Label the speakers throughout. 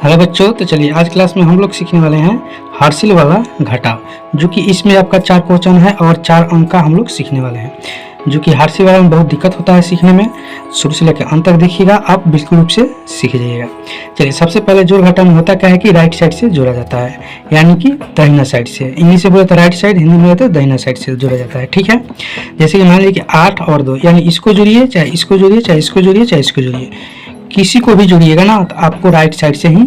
Speaker 1: Hello बच्चों, तो चलिए आज क्लास में हम लोग सीखने वाले हैं हार्सिल वाला घटाव, जो कि इसमें आपका 4 क्वेश्चन है और 4 अंक का हम लोग सीखने वाले हैं, जो कि हार्सिल वाला में बहुत दिक्कत होता है सीखने में। शुरू से लेकर अंत तक देखिएगा, आप बिल्कुल रूप से सीख जाइएगा। चलिए सबसे पहले जोड़ घटाव में होता क्या है कि राइट साइड से जोड़ा जाता है, यानी कि दाहिना साइड से। इंग्लिश से बोले तो राइट साइड, हिंदी में बोले तो दाहिना साइड से जोड़ा जाता है। ठीक है, जैसे कि मान लीजिए कि 8 और 2, यानी इसको जोड़िए, चाहे इसको जोड़िए, चाहे इसको जोड़िए, चाहे इसको जोड़िए, किसी को भी जोड़िएगा ना तो आपको राइट साइड से ही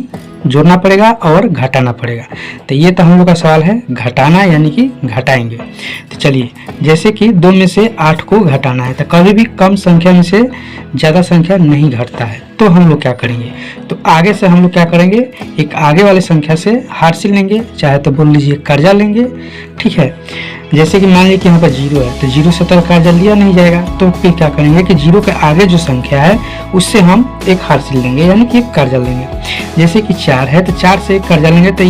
Speaker 1: जोड़ना पड़ेगा और घटाना पड़ेगा। तो ये तो हम लोग का सवाल है घटाना, यानी कि घटाएंगे। तो चलिए, जैसे कि 2 में से 8 को घटाना है, तो कभी भी कम संख्या में से ज़्यादा संख्या नहीं घटता है, तो हम लोग क्या करेंगे, तो आगे से हम लोग क्या करेंगे, एक आगे वाले संख्या से हार्सिल लेंगे, चाहे तो बोल लीजिए कर्जा लेंगे। ठीक है, जैसे कि मान लीजिए कि यहाँ पर 0 है, तो 0 से तो कर्जा लिया नहीं जाएगा, तो फिर क्या करेंगे कि 0 के आगे जो संख्या है उससे हम एक हार्सिल लेंगे, यानी कि एक कर्जा लेंगे। जैसे कि 4 है, तो 4 से एक कर्जा लेंगे, तो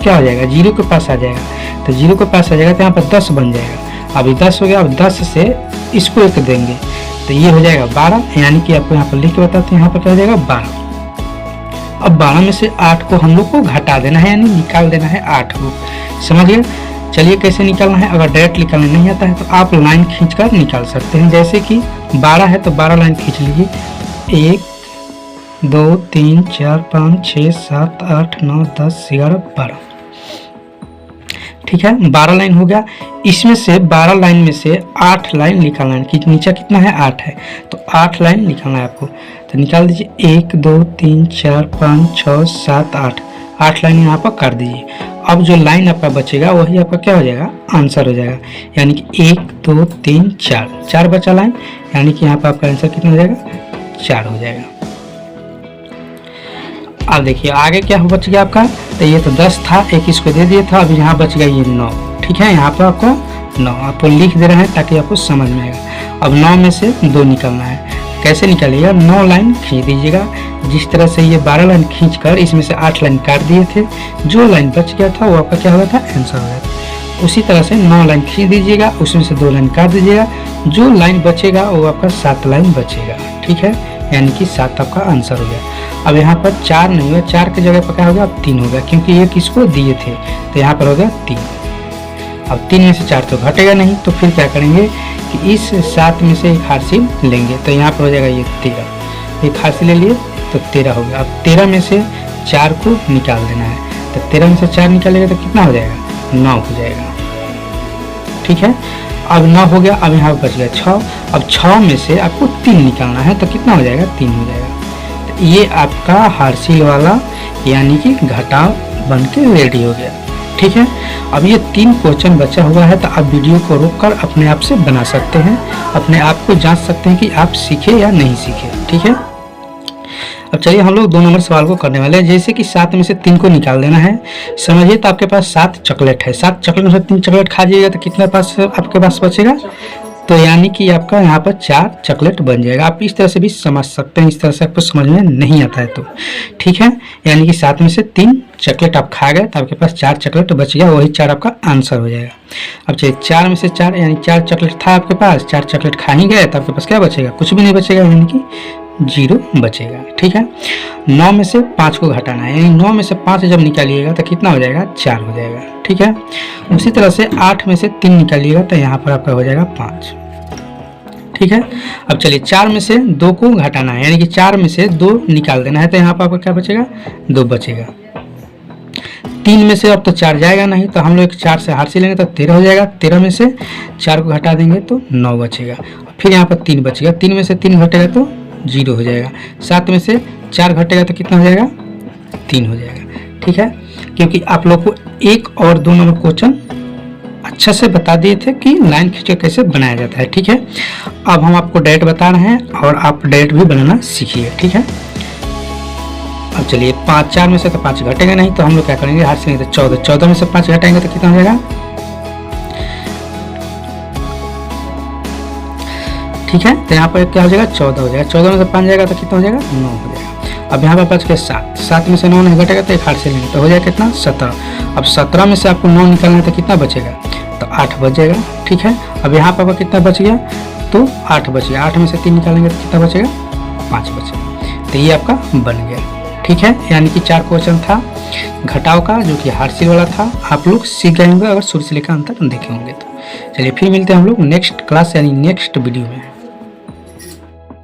Speaker 1: क्या हो जाएगा, 0 के पास आ जाएगा, तो 0 के पास आ जाएगा, तो यहाँ पर 10 बन जाएगा। अभी 10 हो गया, अब 10 से इसको एक देंगे, तो ये हो जाएगा 12, यानी कि आपको यहाँ पर लिख के बताते हैं, यहाँ पर क्या हो जाएगा 12। अब 12 में से 8 को हम लोग को घटा देना है, यानी निकाल देना है 8 को। समझिए, चलिए कैसे निकालना है। अगर डायरेक्ट निकालना नहीं आता है तो आप लाइन खींचकर निकाल सकते हैं। जैसे कि 12 है तो 12 लाइन खींच लीजिए, 1 2 3 4 5 6 7 8 9 10 11 12। ठीक है, 12 लाइन हो गया। इसमें से 12 लाइन में से 8 लाइन निकालना है, कि नीचे कितना है 8 है, तो 8 लाइन निकालना है आपको। तो निकाल दीजिए, 1 2 3 4 5 6 7 8, 8 लाइन यहाँ पर कर दीजिए। अब जो लाइन आपका बचेगा वही आपका क्या हो जाएगा, आंसर हो जाएगा, यानी कि 1 2 3 4, 4 बचा लाइन, यानी कि यहाँ पर आपका आंसर कितना हो जाएगा, 4 हो जाएगा। अब देखिए आगे क्या बच गया आपका, तो ये तो 10 था, एक इसको दे दिया था, अभी यहाँ बच गया ये 9। ठीक है, यहाँ पर आपको 9 आपको लिख दे रहे हैं ताकि आपको समझ में आएगा। अब 9 में से 2 निकलना है, कैसे निकालिएगा, 9 लाइन खींच दीजिएगा। जिस तरह से ये 12 लाइन खींचकर इसमें से 8 लाइन काट दिए थे, जो लाइन बच गया था वो आपका क्या हो गया था, आंसर हो गया था। उसी तरह से 9 लाइन खींच दीजिएगा, उसमें से 2 लाइन काट दीजिएगा, जो लाइन बचेगा वो आपका 7 लाइन बचेगा। ठीक है, यानी कि 7 आपका आंसर हो गया। अब यहाँ पर 4 नहीं हुआ, 4 की जगह पर क्या हो गया, अब 3 हो गया, क्योंकि ये किसको दिए थे, तो यहाँ पर हो गया 3। अब 3 में से 4 तो घटेगा नहीं, तो फिर क्या करेंगे कि इस 7 में से एक हार्सिल लेंगे, तो यहाँ पर हो जाएगा ये 13। एक हार्सिल ले लिए तो 13 हो गया। अब 13 में से 4 को निकाल देना है, तो 13 में से 4 निकालेगा तो कितना हो जाएगा, 9 हो जाएगा। ठीक है, अब 9 हो गया। अब यहाँ बच गया 6। अब 6 में से आपको 3 निकालना है, तो कितना हो जाएगा, 3 हो जाएगा। तो ये आपका हार्सिल वाला यानी कि घटाव बन के रेडी हो गया। ठीक है, अब ये 3 क्वेश्चन बचा हुआ है, तो आप वीडियो को रोककर अपने आप से बना सकते हैं, अपने आप को जांच सकते हैं कि आप सीखे या नहीं सीखे। ठीक है, अब चलिए हम लोग 2 नंबर सवाल को करने वाले हैं। जैसे कि 7 में से 3 को निकाल देना है। समझिए, तो आपके पास 7 चॉकलेट है, 7 चॉकलेट में से 3 चॉकलेट खा जाइएगा तो कितना पास आपके पास बचेगा, तो यानी कि आपका यहाँ पर 4 चॉकलेट बन जाएगा। आप इस तरह से भी समझ सकते हैं, इस तरह से आपको समझ में नहीं आता है तो। ठीक है, यानी कि 7 में से 3 चॉकलेट आप खा गए तो आपके पास 4 चॉकलेट बच गया, वही 4 आपका आंसर हो जाएगा। अब चलिए 4 में से 4, यानी 4 चॉकलेट था आपके पास, 4 चॉकलेट खा ही गए तो आपके पास क्या बचेगा, कुछ भी नहीं बचेगा, यानी कि 0 बचेगा। ठीक है, 9 में से 5 को घटाना है, यानी 9 में से 5 जब निकालिएगा तो कितना हो जाएगा, 4 हो जाएगा। ठीक है, उसी तरह से 8 में से 3 निकालिएगा तो यहाँ पर आपका हो जाएगा 5। ठीक है, अब चलिए 4 में से 2 को घटाना है, यानी कि 4 में से 2 निकाल देना है, तो यहाँ पर आपका क्या बचेगा, 2 बचेगा। 3 में से अब तो 4 जाएगा नहीं, तो हम लोग 4 से हार्सिल लेंगे तो 13 हो जाएगा। 13 में से 4 को घटा देंगे तो 9 बचेगा। फिर यहाँ पर 3 बचेगा, 3 में से 3 घटेगा तो 0 हो जाएगा। 7 में से 4 घटेगा तो कितना हो जाएगा, 3 हो जाएगा। ठीक है, क्योंकि आप लोग को 1 और 2 नंबर क्वेश्चन अच्छा से बता दिए थे कि लाइन खींच के कैसे बनाया जाता है। ठीक है, अब हम आपको डायरेक्ट बता रहे हैं और आप डायरेक्ट भी बनाना सीखिए। ठीक है, अब चलिए 5 4 में से तो 5 घटेगा नहीं, तो हम लोग क्या करेंगे, हार्सिल तो 14, 14 में से 5 घटाएंगे तो कितना हो जाएगा। ठीक है, तो यहाँ पर क्या हो जाएगा, 14 हो जाएगा। 14 में से 5 जाएगा तो कितना हो जाएगा, 9 हो जाएगा। अब यहाँ पर बच गया 7, 7 में से 9 नहीं घटेगा तो एक हार्सिल लेंगे, तो हो जाएगा कितना, 17। अब 17 में से आपको 9 निकालना है तो कितना बचेगा, तो 8 बच जाएगा। ठीक है, अब यहाँ पर कितना बच गया, तो 8 बच गया। 8 में से 3 निकालेंगे तो कितना बचेगा, 5 बचेगा। तो ये आपका बन गया। ठीक है, यानी कि 4 क्वेश्चन था घटाव का जो कि हार्सिल वाला था। आप लोग सीख गए होंगे अगर शुरू से लेकर अंत तक देखे होंगे तो। चलिए फिर मिलते हैं हम लोग नेक्स्ट क्लास यानी नेक्स्ट वीडियो में।